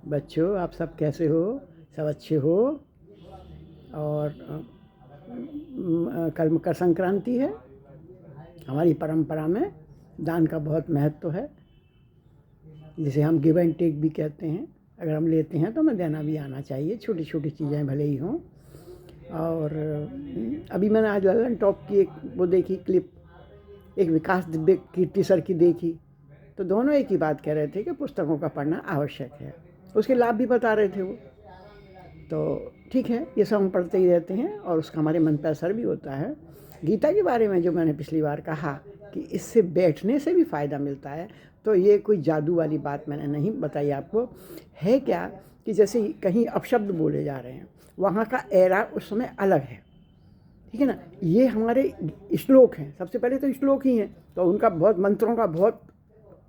बच्चों, आप सब कैसे हो? सब अच्छे हो? और कल मकर संक्रांति है। हमारी परंपरा में दान का बहुत महत्व है, जिसे हम गिव एंड टेक भी कहते हैं। अगर हम लेते हैं तो हमें देना भी आना चाहिए, छोटी छोटी चीज़ें भले ही हों। और अभी मैंने आज ललन टॉप की एक वो देखी क्लिप, एक विकास दिव्य कीर्ति सर की देखी, तो दोनों एक ही बात कह रहे थे कि पुस्तकों का पढ़ना आवश्यक है। उसके लाभ भी बता रहे थे वो। तो ठीक है, ये सब हम पढ़ते ही रहते हैं और उसका हमारे मन पर असर भी होता है। गीता के बारे में जो मैंने पिछली बार कहा कि इससे बैठने से भी फ़ायदा मिलता है, तो ये कोई जादू वाली बात मैंने नहीं बताई आपको। है क्या कि जैसे कहीं अपशब्द बोले जा रहे हैं, वहाँ का एरा उस समय अलग है, ठीक है ना। ये हमारे श्लोक हैं, सबसे पहले तो श्लोक ही हैं, तो उनका बहुत मंत्रों का बहुत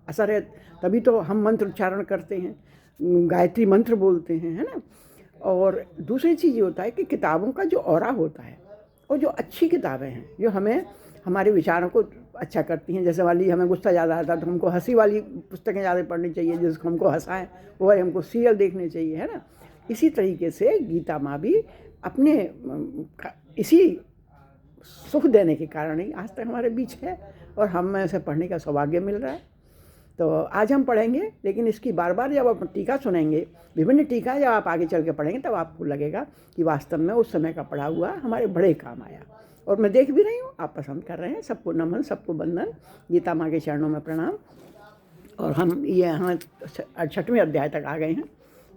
असर है, तभी तो हम मंत्र उच्चारण करते हैं, गायत्री मंत्र बोलते हैं, है ना। और दूसरी चीज़ ये होता है कि किताबों का जो ऑरा होता है, और जो अच्छी किताबें हैं जो हमें हमारे विचारों को अच्छा करती हैं, जैसे वाली हमें गुस्सा ज़्यादा आता है तो हमको हंसी वाली पुस्तकें ज़्यादा पढ़नी चाहिए, जिसको हमको हंसाएं, वो हमको सीरियल देखने चाहिए, है ना। इसी तरीके से गीता माँ भी अपने इसी सुख देने के कारण ही आज तक हमारे बीच है और हमें इसे पढ़ने का सौभाग्य मिल रहा है। तो आज हम पढ़ेंगे, लेकिन इसकी बार बार जब आप टीका सुनेंगे, विभिन्न टीका जब आप आगे चल के पढ़ेंगे, तब आपको लगेगा कि वास्तव में उस समय का पढ़ा हुआ हमारे बड़े काम आया। और मैं देख भी रही हूँ आप पसंद कर रहे हैं। सबको नमन, सबको बंदन, गीता माँ के चरणों में प्रणाम। और हम ये यहाँ 6वें अध्याय तक आ गए हैं।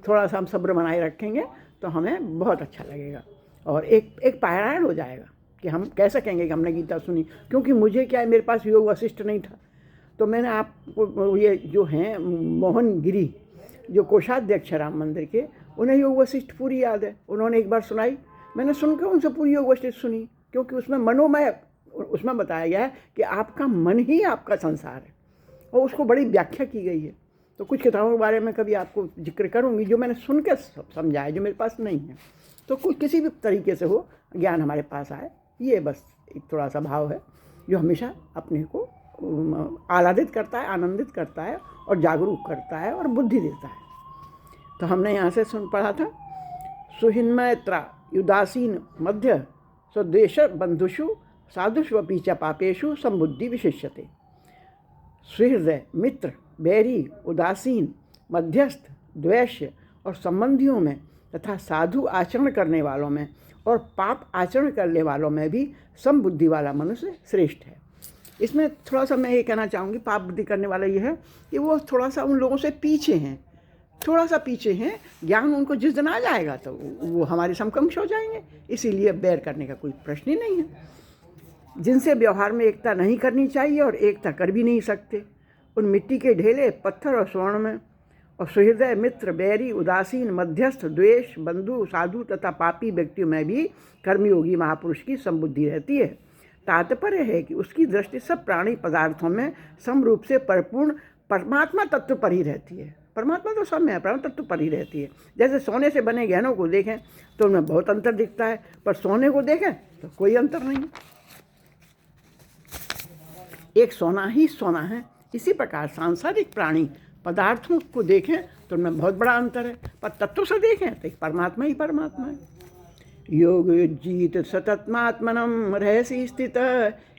थोड़ा सा हम सब्र बनाए रखेंगे तो हमें बहुत अच्छा लगेगा और एक पारायण हो जाएगा कि हम कह सकेंगे कि हमने गीता सुनी। क्योंकि मुझे क्या है, मेरे पास योग वशिष्ठ नहीं था, तो मैंने आपको ये जो हैं मोहन गिरी, जो कोषाध्यक्ष राम मंदिर के, उन्हें योग वशिष्ठ पूरी याद है। उन्होंने एक बार सुनाई, मैंने सुनकर उनसे पूरी योग वशिष्ठ सुनी, क्योंकि उसमें मनोमय, उसमें बताया गया है कि आपका मन ही आपका संसार है, और उसको बड़ी व्याख्या की गई है। तो कुछ किताबों के बारे में कभी आपको जिक्र करूँगी जो मैंने सुन के समझा है, जो मेरे पास नहीं है। तो कुछ किसी भी तरीके से हो ज्ञान हमारे पास आए, ये बस एक थोड़ा सा भाव है जो हमेशा अपने को आह्लादित करता है, आनंदित करता है और जागरूक करता है और बुद्धि देता है। तो हमने यहाँ से सुन पढ़ा था, सुहिन्मैत्रा युदासीन मध्य स्वदेश बंधुषु साधुष्वपि च पापेषु संबुद्धि विशिष्यते। सुहृदय, मित्र, बैरी, उदासीन, मध्यस्थ, द्वेष्य और संबंधियों में तथा साधु आचरण करने वालों में और पाप आचरण करने वालों में भी समबुद्धि वाला मनुष्य श्रेष्ठ है। इसमें थोड़ा सा मैं ये कहना चाहूँगी, पाप बुद्धि करने वाला ये है कि वो थोड़ा सा उन लोगों से पीछे हैं, थोड़ा सा पीछे हैं। ज्ञान उनको जिस दिन आ जाएगा तो वो हमारे समकक्ष हो जाएंगे, इसीलिए बैर करने का कोई प्रश्न ही नहीं है। जिनसे व्यवहार में एकता नहीं करनी चाहिए और एकता कर भी नहीं सकते, उन मिट्टी के ढेले, पत्थर और स्वर्ण में, और सुहृदय, मित्र, बैरी, उदासीन, मध्यस्थ, द्वेष, बंधु, साधु तथा पापी व्यक्तियों में भी कर्मयोगी महापुरुष की समबुद्धि रहती है। तात्पर्य है कि उसकी दृष्टि सब प्राणी पदार्थों में समरूप से परिपूर्ण परमात्मा तत्व पर ही रहती है। परमात्मा तो सब में है, परम तत्व पर ही रहती है। जैसे सोने से बने गहनों को देखें तो उनमें बहुत अंतर दिखता है, पर सोने को देखें तो कोई अंतर नहीं, एक सोना ही सोना है। इसी प्रकार सांसारिक प्राणी पदार्थों को देखें तो उनमें बहुत बड़ा अंतर है, पर तत्व से देखें तो एक परमात्मा ही परमात्मा है। योग युज्जीत सतत्मात्मनम रहसी स्थित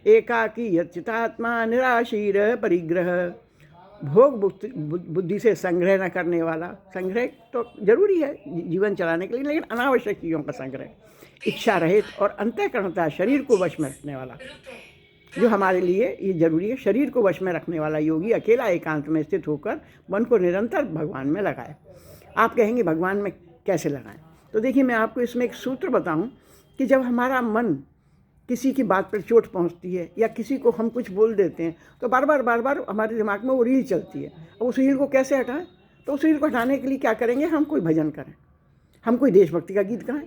एकाकी यच्चितात्मा निराशीर परिग्रह। भोग बुद्धि से संग्रह न करने वाला, संग्रह तो जरूरी है जीवन चलाने के लिए, लेकिन अनावश्यक चीज़ों का संग्रह, इच्छा रहित और अंतःकरणता शरीर को वश में रखने वाला, जो हमारे लिए ये जरूरी है। शरीर को वश में रखने वाला योगी अकेला एकांत में स्थित होकर मन को निरंतर भगवान में लगाए। आप कहेंगे भगवान में कैसे लगाएं? तो देखिए, मैं आपको इसमें एक सूत्र बताऊं कि जब हमारा मन किसी की बात पर चोट पहुंचती है या किसी को हम कुछ बोल देते हैं, तो बार बार हमारे दिमाग में वो रील चलती है। और उस रील को कैसे हटाएं? तो उस रील को हटाने के लिए क्या करेंगे? हम कोई भजन करें, हम कोई देशभक्ति का गीत गाएं,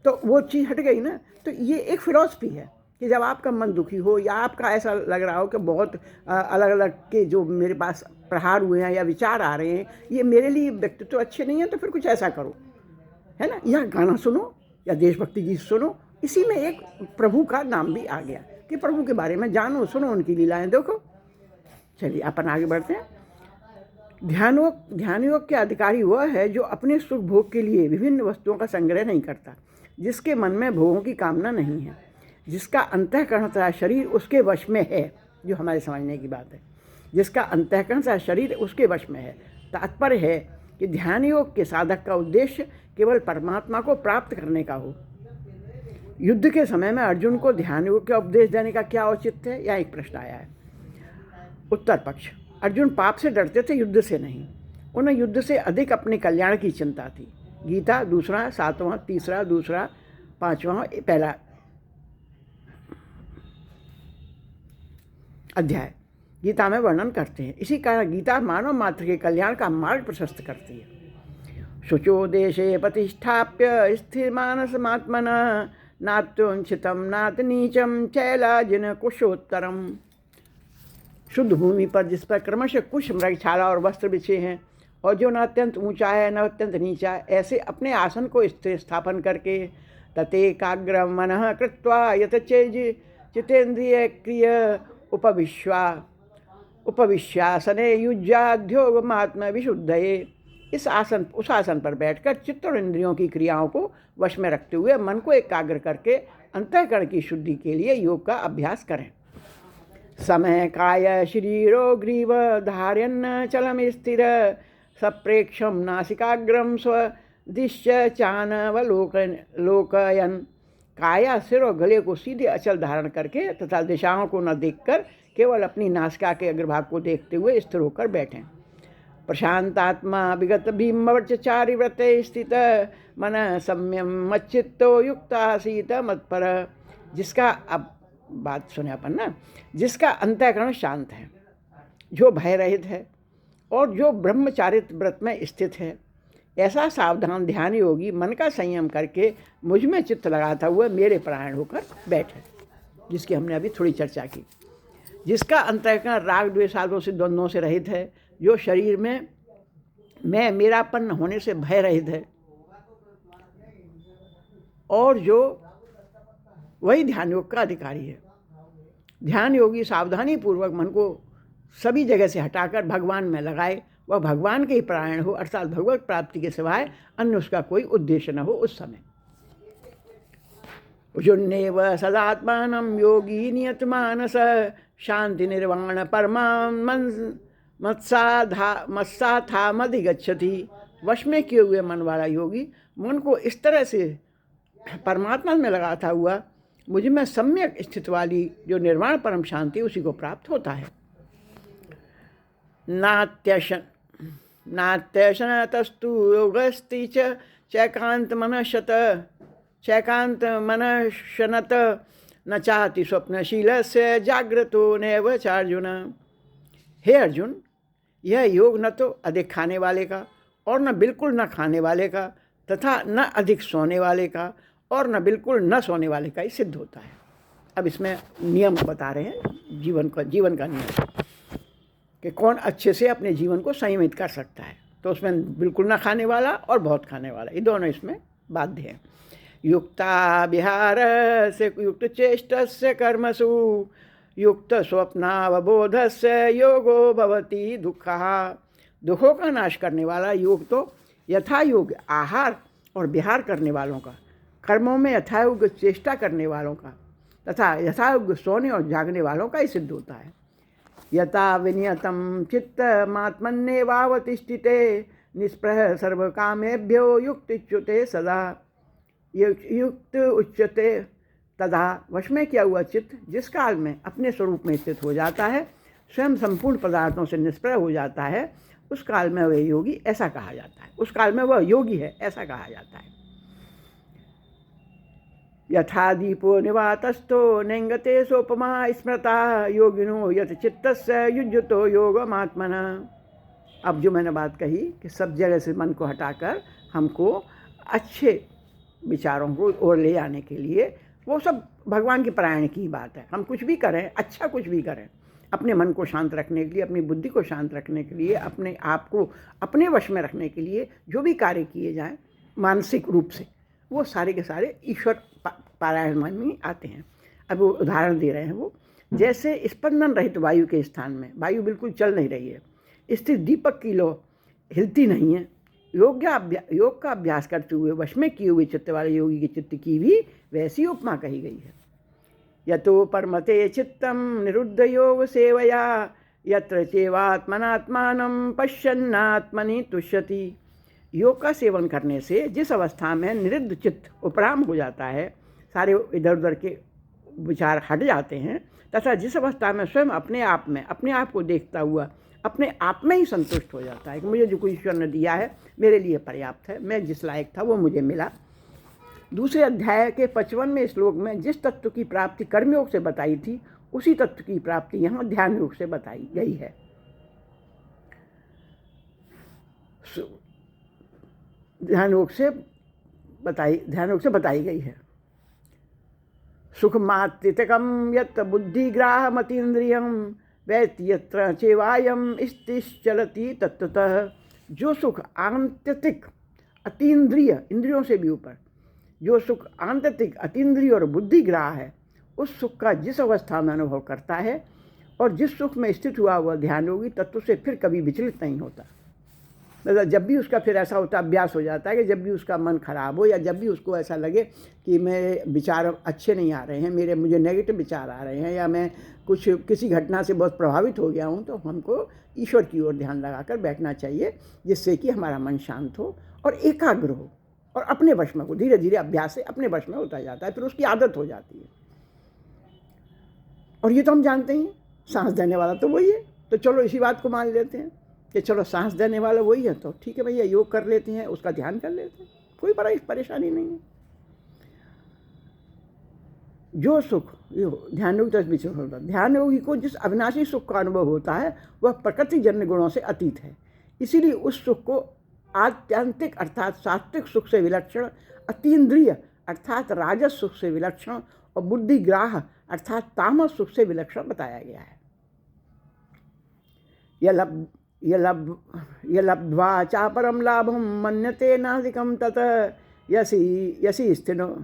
तो वो चीज़ हट गई ना। तो ये एक फिलॉसफी है कि जब आपका मन दुखी हो या आपका ऐसा लग रहा हो कि बहुत अलग अलग के जो मेरे पास प्रहार हुए हैं या विचार आ रहे हैं, ये मेरे लिए व्यक्तित्व तो अच्छे नहीं है, तो फिर कुछ ऐसा करो, है ना, या गाना सुनो या देशभक्ति गीत सुनो। इसी में एक प्रभु का नाम भी आ गया कि प्रभु के बारे में जानो, सुनो, उनकी लीलाएं देखो। चलिए अपन आगे बढ़ते हैं। ध्यान योग के अधिकारी वह है जो अपने सुख भोग के लिए विभिन्न वस्तुओं का संग्रह नहीं करता, जिसके मन में भोगों की कामना नहीं है, जिसका अंतःकरण तथा शरीर उसके वश में है। जो हमारे समझने की बात है, जिसका अंतःकरण तथा शरीर उसके वश में है। तात्पर्य है कि ध्यान योग के साधक का उद्देश्य केवल परमात्मा को प्राप्त करने का हो। युद्ध के समय में अर्जुन को ध्यान योग का उपदेश देने का क्या औचित्य है, यह एक प्रश्न आया है। उत्तर पक्ष, अर्जुन पाप से डरते थे, युद्ध से नहीं। उन्हें युद्ध से अधिक अपने कल्याण की चिंता थी। गीता 2 7वां 3 2 5वां 1 अध्याय गीता में वर्णन करते हैं। इसी कारण गीता मानव मात्र के कल्याण का मार्ग प्रशस्त करती है। शुचो देशे प्रतिष्ठाप्य स्थिर मानसमात्मन नात्योंचितम नात नीचम चैलाजिन कुशोत्तरम। शुद्ध भूमि पर जिस पर क्रमशः कुश, मृगछाला और वस्त्र बिछे हैं, और जो न अत्यंत ऊंचा है न अत्यंत नीचा, ऐसे अपने आसन को स्थिर स्थापन करके ततेकाग्र मनः कृत्वा यतचेज चितेन्द्रिय क्रिय उपविश्यासने युज्याध्योगमात्म विशुद्धये। उस आसन पर बैठकर चित्त और इंद्रियों की क्रियाओं को वश में रखते हुए मन को एकाग्र करके अंतःकरण की शुद्धि के लिए योग का अभ्यास करें। समय काय शरीरो ग्रीव धार्यन्न चलम स्थिर सप्रेक्षम नासिकाग्रम स्वदिश्य चानवलोकयन। काया, सिर और गले को सीधे अचल धारण करके तथा दिशाओं को न देखकर केवल अपनी नासिका के अग्रभाग को देखते हुए स्थिर होकर बैठें। प्रशांतात्मा विगत भीमवर्चचारि व्रते स्थित मन सम्यम मच्चित्तो युक्तासीत मत्पर। जिसका, अब बात सुने अपन ना, जिसका अंतःकरण शांत है, जो भय रहित है और जो ब्रह्मचारित व्रत में स्थित है, ऐसा सावधान ध्यान योगी मन का संयम करके मुझ में चित्त लगाता हुआ मेरे परायण होकर बैठे, जिसकी हमने अभी थोड़ी चर्चा की। जिसका अंतःकरण राग द्वेष आदि से द्वंद्वों से रहित है, जो शरीर में मैं मेरापन होने से भय रहित है, और जो वही ध्यान योग का अधिकारी है। ध्यान योगी सावधानी पूर्वक मन को सभी जगह से हटाकर भगवान में लगाए, वह भगवान के ही परायण हो, अर्थात भगवत प्राप्ति के सिवाय अन्य उसका कोई उद्देश्य न हो। उस समय उजुन्नेव सदात्मानं योगी नियत मानस शांति निर्वाण परमां मत्साथा मधिगच्छति। वश में किए हुए मन वाला योगी मन को इस तरह से परमात्मा में लगाता हुआ मुझ में सम्यक स्थित वाली जो निर्वाण परम शांति, उसी को प्राप्त होता है। नात्यशनतस्तु योगस्ति चैकांत मनशनत न चाहति स्वप्नशील से जागृतो नैव चार्जुन। हे अर्जुन, यह योग न तो अधिक खाने वाले का और न बिल्कुल न खाने वाले का तथा न अधिक सोने वाले का और न बिल्कुल न सोने वाले का ही सिद्ध होता है। अब इसमें नियम बता रहे हैं, जीवन का नियम कि कौन अच्छे से अपने जीवन को संयमित कर सकता है। तो उसमें बिल्कुल न खाने वाला और बहुत खाने वाला, ये दोनों इसमें बाध्य हैं। युक्ता विहार से युक्त चेष्टस्य कर्मसु युक्त स्वप्नावबोधस्य योगो भवति दुःखः। दुखों का नाश करने वाला योग तो यथा योग आहार और विहार करने वालों का, कर्मों में यथायोग चेष्टा करने वालों का तथा यथायोग सोने और जागने वालों का ही सिद्ध होता है। यथा विनियतम चित्तमात्मन्येवावतिष्ठिते निष्प्रह सर्वकामेभ्यो युक्तिच्युते सदा। युक्त उच्यते तदा। वश में किया हुआ चित्त जिस काल में अपने स्वरूप में स्थित हो जाता है, स्वयं संपूर्ण पदार्थों से निष्प्रह हो जाता है, उस काल में वह योगी ऐसा कहा जाता है। उस काल में वह योगी है ऐसा कहा जाता है। यथा दीपो निवातस्थो नेंगते सोपमा स्मृता योगिनो यत चित्तस्य युज्यतो योगमात्मना। अब जो मैंने बात कही कि सब जगह से मन को हटाकर हमको अच्छे विचारों को ओर ले आने के लिए, वो सब भगवान की परायण की बात है। हम कुछ भी करें, अच्छा कुछ भी करें, अपने मन को शांत रखने के लिए, अपनी बुद्धि को शांत रखने के लिए, अपने आप को अपने वश में रखने के लिए जो भी कार्य किए जाएं मानसिक रूप से, वो सारे के सारे ईश्वर पारायण में आते हैं। अब वो उदाहरण दे रहे हैं वो, जैसे स्पंदन रहित वायु के स्थान में, वायु बिल्कुल चल नहीं रही है, स्थिर दीपक की लौ हिलती नहीं है। योग का अभ्यास करते हुए वश में किए हुए चित्त वाले योगी के चित्त की भी वैसी उपमा कही गई है। यतो परमते चित्तम निरुद्ध योग सेवया यत्र चेवात्मनात्मानं पश्यन्नात्मनि तुष्यति। योग का सेवन करने से जिस अवस्था में निरुद्ध चित्त उपराम हो जाता है, सारे इधर उधर के विचार हट जाते हैं, तथा जिस अवस्था में स्वयं अपने आप को देखता हुआ अपने आप में ही संतुष्ट हो जाता है कि मुझे जो कुछ ईश्वर ने दिया है मेरे लिए पर्याप्त है, मैं जिस लायक था वो मुझे मिला। दूसरे अध्याय के 55वें श्लोक में जिस तत्व की प्राप्ति कर्मयोग से बताई थी, उसी तत्व की प्राप्ति यहाँ ध्यान योग से बताई गई है। ध्यान योग से बताई गई है। सुखमात्तिकम यत् बुद्धिग्राहमतीन्द्रियम वैति यत्र चेवायम स्थिश्चलति तत्वतः। जो सुख आंतरिक अतीन्द्रिय, इंद्रियों से भी ऊपर, जो सुख आंतरिक अतीन्द्रिय और बुद्धिग्राह है, उस सुख का जिस अवस्था में अनुभव करता है और जिस सुख में स्थित हुआ हुआ ध्यान योगी तत्व से फिर कभी विचलित नहीं होता। मतलब जब भी उसका फिर ऐसा होता अभ्यास हो जाता है कि जब भी उसका मन खराब हो या जब भी उसको ऐसा लगे कि मेरे विचार अच्छे नहीं आ रहे हैं, मुझे नेगेटिव विचार आ रहे हैं, या मैं किसी घटना से बहुत प्रभावित हो गया हूँ, तो हमको ईश्वर की ओर ध्यान लगाकर बैठना चाहिए, जिससे कि हमारा मन शांत हो और एकाग्र हो और अपने वश में हो। धीरे धीरे अभ्यास से अपने वश में होता जाता है, फिर उसकी आदत हो जाती है। और ये तो हम जानते हैं, सांस देने वाला तो वही है, तो चलो इसी बात को मान लेते हैं कि चलो सांस देने वाला वही है, तो ठीक है भैया, योग कर लेते हैं, उसका ध्यान कर लेते हैं, कोई बड़ा परेशानी नहीं है। जो सुख ध्यान योगी को जिस अविनाशी सुख का अनुभव होता है वह प्रकृति जन्य गुणों से अतीत है। इसीलिए उस सुख को आत्यंतिक अर्थात सात्विक सुख से विलक्षण, अतीन्द्रिय अर्थात राजस सुख से विलक्षण और बुद्धिग्राह अर्थात तामस सुख से विलक्षण बताया गया है। यह लब्ध्वा चापरम लाभम मन्यते नाधिकम ततः यसी स्थिनो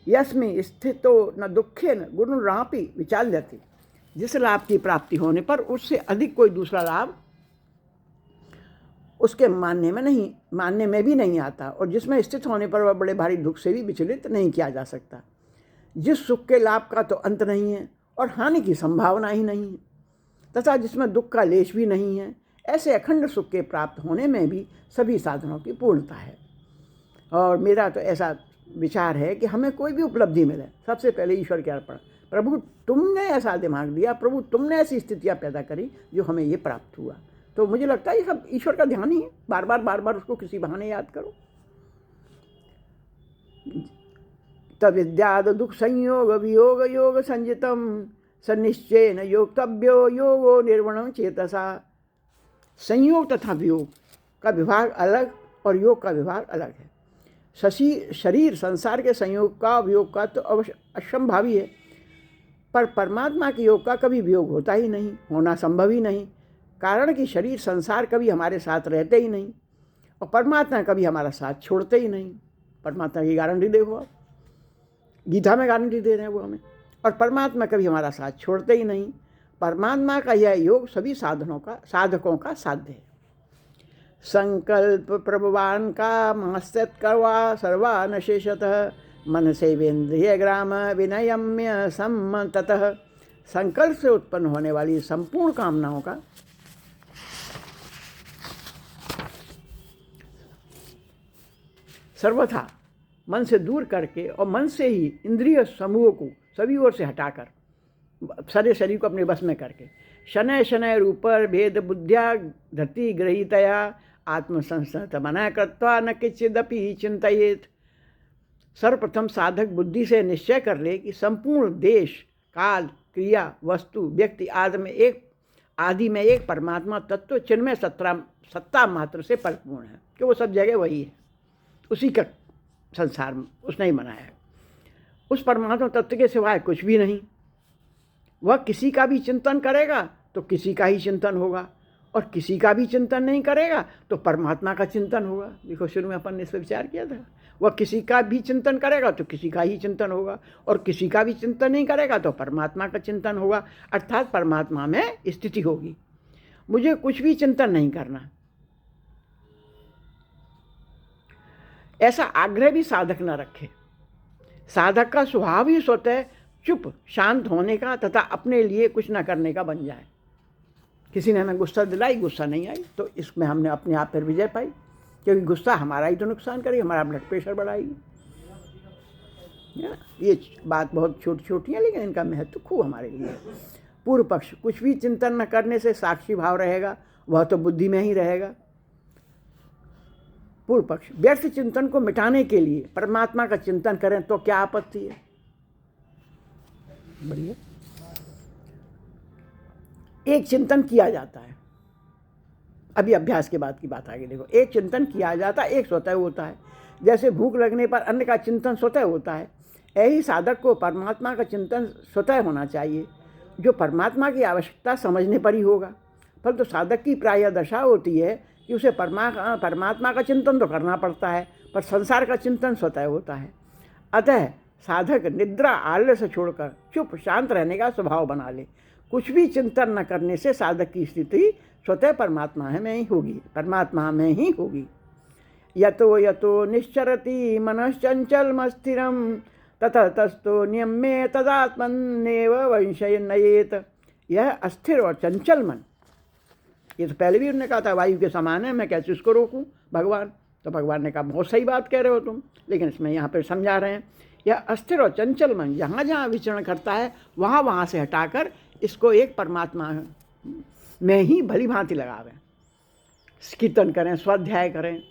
यस्मि स्थितो न दुखेन गुणरापि विचाल्यते। जिस लाभ की प्राप्ति होने पर उससे अधिक कोई दूसरा लाभ उसके मानने में भी नहीं आता, और जिसमें स्थित होने पर वह बड़े भारी दुख से भी विचलित नहीं किया जा सकता। जिस सुख के लाभ का तो अंत नहीं है और हानि की संभावना ही नहीं है, तथा जिसमें दुख का लेश भी नहीं है, ऐसे अखंड सुख के प्राप्त होने में भी सभी साधनों की पूर्णता है। और मेरा तो ऐसा विचार है कि हमें कोई भी उपलब्धि मिले, सबसे पहले ईश्वर के अर्पण। प्रभु तुमने ऐसा दिमाग दिया, प्रभु तुमने ऐसी स्थितियाँ पैदा करी जो हमें ये प्राप्त हुआ। तो मुझे लगता है ये सब ईश्वर का ध्यान ही है। बार बार उसको किसी बहाने याद करो। तविद्याद दुख संयोग वियोग योग संजितम सन्निश्चयन योक्तव्यो योगो निर्वणं चेतसा। संयोग तथा वियोग का विभाग अलग और योग का विभाग अलग है। शरीर संसार के संयोग का वियोग का तो अवश्य असंभावी है, पर परमात्मा के योग का कभी वियोग होता ही नहीं, होना संभव ही नहीं। कारण कि शरीर संसार कभी हमारे साथ रहते ही नहीं और परमात्मा कभी हमारा साथ छोड़ते ही नहीं। परमात्मा की गारंटी देखो आप, गीता में गारंटी दे रहे हैं वो हमें, और परमात्मा कभी हमारा साथ छोड़ते ही नहीं। परमात्मा का यह योग सभी साधकों का साध्य है। संकल्प प्रभुवान का मास्तत् करवा सर्वान शेषतः मन सेवेन्द्रिय ग्राम विनयम्य सम्मततः। संकल्प से उत्पन्न होने वाली संपूर्ण कामनाओं का सर्वथा मन से दूर करके और मन से ही इंद्रिय समूह को सभी ओर से हटाकर सारे शरीर को अपने बस में करके शनय शनय रूपर भेद बुद्धिया धरती ग्रहीतया आत्मसंस्थत मना कृत्वा न किंचिदपि चिंतयेत। सर्वप्रथम साधक बुद्धि से निश्चय कर ले कि संपूर्ण देश काल क्रिया वस्तु व्यक्ति आदि में एक परमात्मा तत्व चिन्मय सत्ता मात्र से परिपूर्ण है, कि वो सब जगह वही है, उसी का संसार उसने ही बनाया है। उस परमात्मा तत्व के सिवाय कुछ भी नहीं। वह किसी का भी चिंतन करेगा तो किसी का ही चिंतन होगा, और किसी का भी चिंतन नहीं करेगा तो परमात्मा का चिंतन होगा। देखो शुरू में अपन ने इस पर विचार किया था। वह किसी का भी चिंतन करेगा तो किसी का ही चिंतन होगा, और किसी का भी चिंतन नहीं करेगा तो परमात्मा का चिंतन होगा, अर्थात परमात्मा में स्थिति होगी। मुझे कुछ भी चिंतन नहीं करना। ऐसा आग्रह भी साधक न रखे। साधक का स्वभाव ही स्वतः चुप शांत होने का तथा अपने लिए कुछ न करने का बन जाए। किसी ने हमें गुस्सा दिलाई, गुस्सा नहीं आई, तो इसमें हमने अपने आप पर विजय पाई, क्योंकि गुस्सा हमारा ही तो नुकसान करेगी, हमारा ब्लड प्रेशर बढ़ाएगी। ये बात बहुत छोटी छोटी है, लेकिन इनका महत्व खूब हमारे लिए है। पूर्व पक्ष, कुछ भी चिंतन न करने से साक्षी भाव रहेगा, वह तो बुद्धि में ही रहेगा। पूर्व पक्ष, व्यर्थ चिंतन को मिटाने के लिए परमात्मा का चिंतन करें तो क्या आपत्ति है। बढ़िया। एक चिंतन किया जाता है, अभी अभ्यास के बाद की बात आगे देखो। एक चिंतन किया जाता है, एक स्वतः होता है। जैसे भूख लगने पर अन्न का चिंतन स्वतः होता है, ऐसे साधक को परमात्मा का चिंतन स्वतः होना चाहिए, जो परमात्मा की आवश्यकता समझने पर ही होगा। पर तो साधक की प्रायः दशा होती है कि उसे परमात्मा का चिंतन तो करना पड़ता है, पर संसार का चिंतन स्वतः होता है। अतः साधक निद्रा आलस्य छोड़कर चुप शांत रहने का स्वभाव बना ले। कुछ भी चिंतन न करने से साधक की स्थिति स्वतः परमात्मा में ही होगी, परमात्मा में ही होगी। यतो यतो निश्चरति मनश्चंचलमस्थिरं ततः तस्थो नियम्ये तदात्मन्नेव वंशयन्नयेत। यह अस्थिर और चंचल मन, ये तो पहले भी उन्होंने कहा था वायु के समान है, मैं कैसे उसको रोकूं भगवान। तो भगवान ने कहा बहुत सही बात कह रहे हो तुम, लेकिन इसमें यहाँ पर समझा रहे हैं, यह अस्थिर और चंचल मन जहाँ जहाँ विचरण करता है वहाँ वहाँ से हटाकर इसको एक परमात्मा में ही भली भांति लगावें। कीर्तन करें, स्वाध्याय करें।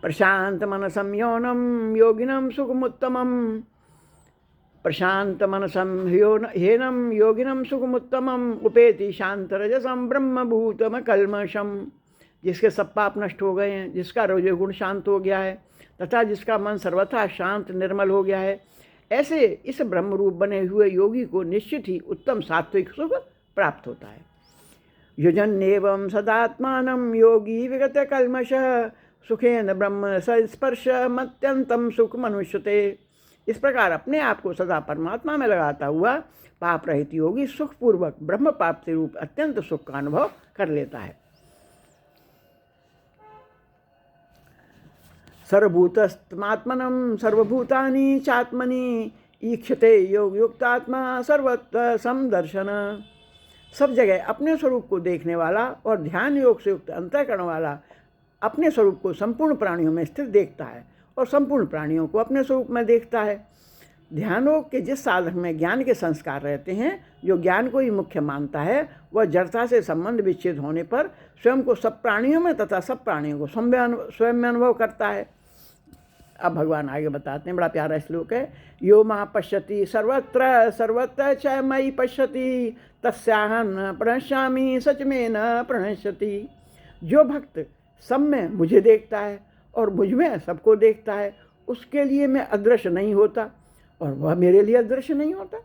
प्रशांत मनसम यौनम योगिनम सुखमुत्तमम, प्रशांत मनसम हेनम योगिनम सुखमुत्तमम उपेति शांत रजसम ब्रह्मभूतम कल्मषम। जिसके सब पाप नष्ट हो गए हैं, जिसका रजोगुण शांत हो गया है तथा जिसका मन सर्वथा शांत निर्मल हो गया है, ऐसे इस ब्रह्मरूप बने हुए योगी को निश्चित ही उत्तम सात्विक सुख प्राप्त होता है। युजन्नेवं सदात्मानं योगी विगत कल्मषः सुखेन ब्रह्म संस्पर्श मत्यंतम सुख मनुष्यते। इस प्रकार अपने आप को सदा परमात्मा में लगाता हुआ पाप रहित योगी सुखपूर्वक ब्रह्म प्राप्ति रूप अत्यंत सुख का अनुभव कर लेता है। सर्वभूतस्त्मात्मनं सर्वभूतानि चात्मनि ईक्षते योग युक्तात्मा सर्वत्र समदर्शन। सब जगह अपने स्वरूप को देखने वाला और ध्यान योग से युक्त अंतःकरण वाला अपने स्वरूप को संपूर्ण प्राणियों में स्थित देखता है और संपूर्ण प्राणियों को अपने स्वरूप में देखता है। ध्यान योग के जिस साधक में ज्ञान के संस्कार रहते हैं, जो ज्ञान को ही मुख्य मानता है, वह जड़ता से संबंध विच्छेद होने पर स्वयं को सब प्राणियों में तथा सब प्राणियों को स्वयं में अनुभव करता है। अब भगवान आगे बताते हैं, बड़ा प्यारा श्लोक है। यो मां पश्यति सर्वत्र सर्वत्र च मयि पश्यति तस्याहं प्रणश्यामि सच में न प्रणश्यति। जो भक्त सब में मुझे देखता है और मुझ में सबको देखता है, उसके लिए मैं अदृश्य नहीं होता और वह मेरे लिए अदृश्य नहीं होता।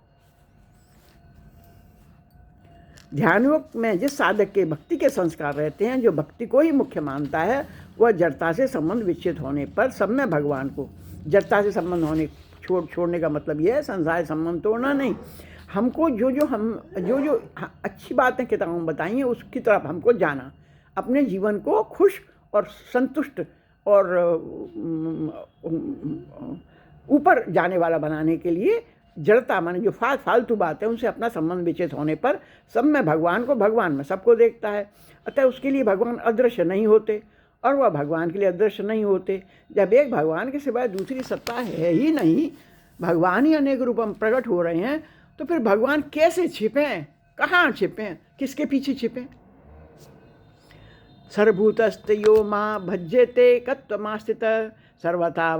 ध्यान योग में जिस साधक के भक्ति के संस्कार रहते हैं, जो भक्ति को ही मुख्य मानता है, वह जड़ता से संबंध विच्छेद होने पर सब में भगवान को, जड़ता से संबंध होने छोड़ने का मतलब यह है संसार संबंध तोड़ना नहीं। हमको जो जो अच्छी बातें किताबों में बताई हैं उसकी तरफ हमको जाना, अपने जीवन को खुश और संतुष्ट और ऊपर जाने वाला बनाने के लिए जड़ता माने जो फालतू बात है उनसे अपना संबंध विच्छेद होने पर सब में भगवान को, भगवान में सबको देखता है। अतः उसके लिए भगवान अदृश्य नहीं होते और वह भगवान के लिए अदृश्य नहीं होते। जब एक भगवान के सिवाय दूसरी सत्ता है ही नहीं, भगवान ही अनेक रूप में प्रकट हो रहे हैं, तो फिर भगवान कैसे छिपें, कहाँ छिपें, किसके पीछे छिपें। सर्वभूतस्थयो मां भज्यते कत्वमास्थित सर्वथा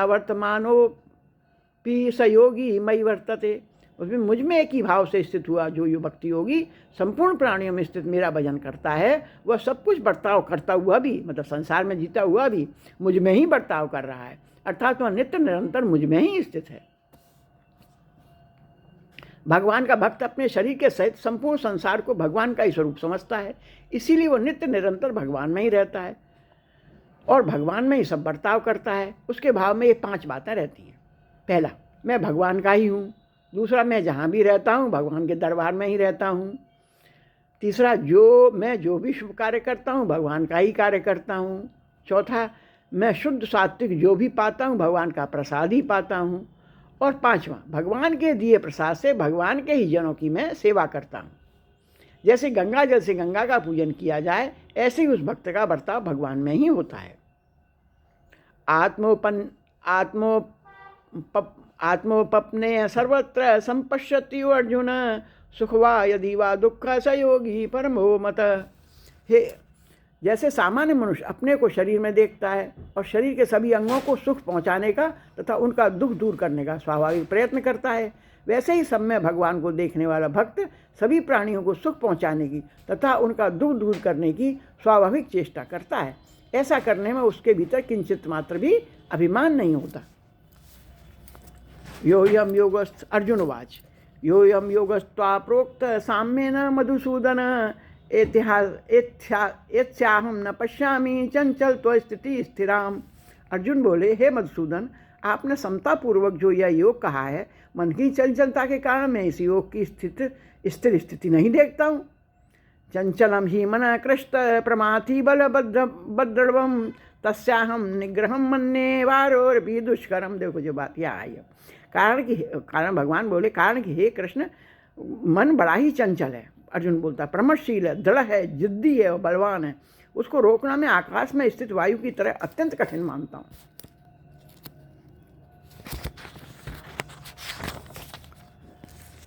वर्तमानोपि स योगी मयि वर्तते। उसमें मुझ में एक ही भाव से स्थित हुआ जो यो भक्ति योगी संपूर्ण प्राणियों में स्थित मेरा भजन करता है, वह सब कुछ बर्ताव करता हुआ भी, मतलब संसार में जीता हुआ भी मुझ में ही बर्ताव कर रहा है, अर्थात वह नित्य निरंतर मुझ में ही स्थित है। भगवान का भक्त अपने शरीर के सहित संपूर्ण संसार को भगवान का ही स्वरूप समझता है, इसीलिए वो नित्य निरंतर भगवान में ही रहता है और भगवान में ही सब बर्ताव करता है। उसके भाव में ये 5 बातें रहती हैं। पहला, मैं भगवान का ही हूँ। दूसरा, मैं जहाँ भी रहता हूँ भगवान के दरबार में ही रहता हूँ। तीसरा, मैं जो भी शुभ कार्य करता हूँ भगवान का ही कार्य करता हूँ। चौथा, मैं शुद्ध सात्विक जो भी पाता हूँ भगवान का प्रसाद ही पाता हूँ। और पांचवा, भगवान के दिए प्रसाद से भगवान के ही जनों की मैं सेवा करता हूँ। जैसे गंगा जल से गंगा का पूजन किया जाए, ऐसे ही उस भक्त का बर्ताव भगवान में ही होता है। आत्मोपप्ने सर्वत्र संपश्यति अर्जुन, सुख वा यदि वा दुख स योगी परमो मत। हे, जैसे सामान्य मनुष्य अपने को शरीर में देखता है और शरीर के सभी अंगों को सुख पहुंचाने का तथा उनका दुख दूर करने का स्वाभाविक प्रयत्न करता है, वैसे ही सब में भगवान को देखने वाला भक्त सभी प्राणियों को सुख पहुंचाने की तथा उनका दुख दूर करने की स्वाभाविक चेष्टा करता है। ऐसा करने में उसके भीतर किंचित मात्र भी अभिमान नहीं होता। योयम योगस्थ अर्जुनवाच योयम योगस्त्वा प्रोक्त साम्येन मधुसूदन एत्याहम न पश्यामि चंचल तो स्थिति स्थिराम। अर्जुन बोले, हे मधुसूदन, आपने समतापूर्वक जो यह योग कहा है, मन की चंचलता के कारण मैं इस योग की स्थिर स्थिति नहीं देखता हूँ। चंचलम ही मन कृष्ट प्रमाथि बल बद्रवम तस्याहम निग्रहम मन्ये वारोर भी दुष्करम। देखो जो बात यह आई है, कारण भगवान बोले, कारण कि हे कृष्ण, मन बड़ा ही चंचल है। अर्जुन बोलता, प्रमथशील है, दृढ़ है, जिद्दी है और बलवान है। उसको रोकना मैं आकाश में स्थित वायु की तरह अत्यंत कठिन मानता हूँ।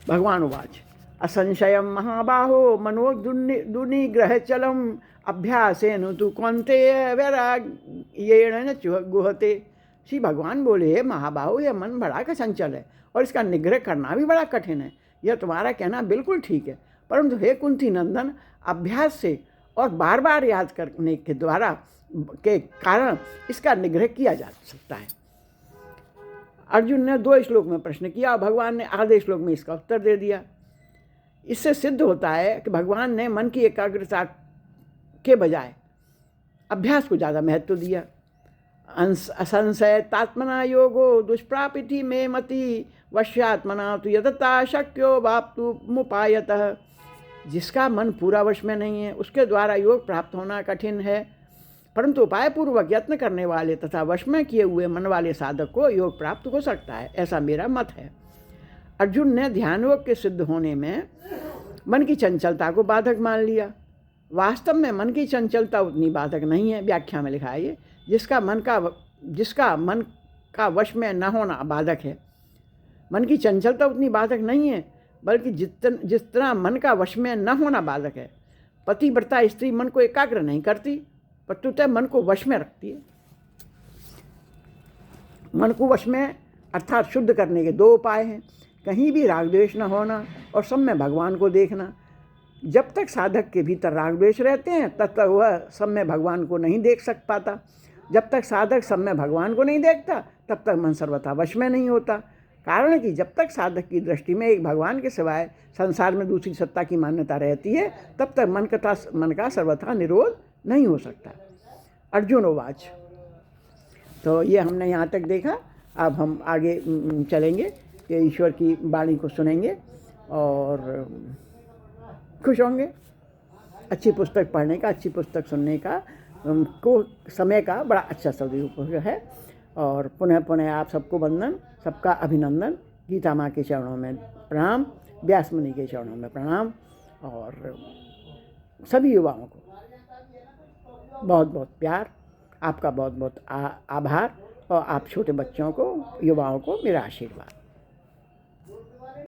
भगवान उवाच असंशयम महाबाहो मनो दुनिग्रह चलम अभ्यासेन तु कौन्तेय वैराग्येण गुहते। श्री भगवान बोले, महाबाहो, यह मन बड़ा का चंचल है और इसका निग्रह करना भी बड़ा कठिन है। यह तुम्हारा कहना बिल्कुल ठीक है, परंतु हे कुंती नंदन, अभ्यास से और बार बार याद करने के द्वारा के कारण इसका निग्रह किया जा सकता है। अर्जुन ने 2 श्लोक में प्रश्न किया और भगवान ने आधे श्लोक में इसका उत्तर दे दिया। इससे सिद्ध होता है कि भगवान ने मन की एकाग्रता के बजाय अभ्यास को ज़्यादा महत्व दिया। असंशय तात्मना योगो दुष्प्रापिति में मति वश्यात्मना तो यदता शक्यो वाप्तु मुपायतः। जिसका मन पूरा वश में नहीं है उसके द्वारा योग प्राप्त होना कठिन है, परंतु उपाय पूर्वक यत्न करने वाले तथा वश में किए हुए मन वाले साधक को योग प्राप्त हो सकता है, ऐसा मेरा मत है। अर्जुन ने ध्यान योग के सिद्ध होने में मन की चंचलता को बाधक मान लिया। वास्तव में मन की चंचलता उतनी बाधक नहीं है। व्याख्या में लिखा है ये, जिसका मन का वश में न होना बाधक है। मन की चंचलता उतनी बाधक नहीं है, बल्कि जिस तरह मन का वश में न होना बाधक है। पतिव्रता स्त्री मन को एकाग्र नहीं करती, प्रत्युत मन को वश में रखती है। मन को वश में अर्थात शुद्ध करने के 2 उपाय हैं, कहीं भी राग द्वेष न होना और सब में भगवान को देखना। जब तक साधक के भीतर राग द्वेष रहते हैं तब तक वह सब में भगवान को नहीं देख सक पाता। जब तक साधक सब में भगवान को नहीं देखता तब तक मन सर्वथा वश में नहीं होता। कारण कि जब तक साधक की दृष्टि में एक भगवान के सिवाय संसार में दूसरी सत्ता की मान्यता रहती है तब तक मन का सर्वथा निरोध नहीं हो सकता। अर्जुन उवाच। तो ये हमने यहाँ तक देखा। अब हम आगे चलेंगे कि ईश्वर की वाणी को सुनेंगे और खुश होंगे। अच्छी पुस्तक पढ़ने का, अच्छी पुस्तक सुनने का को समय का बड़ा अच्छा सदुपयोग है। और पुनः पुनः आप सबको वंदन, सबका अभिनंदन। गीता माँ के चरणों में प्रणाम, व्यास मुनि के चरणों में प्रणाम और सभी युवाओं को बहुत बहुत प्यार, आपका बहुत बहुत आभार और आप छोटे बच्चों को, युवाओं को मेरा आशीर्वाद।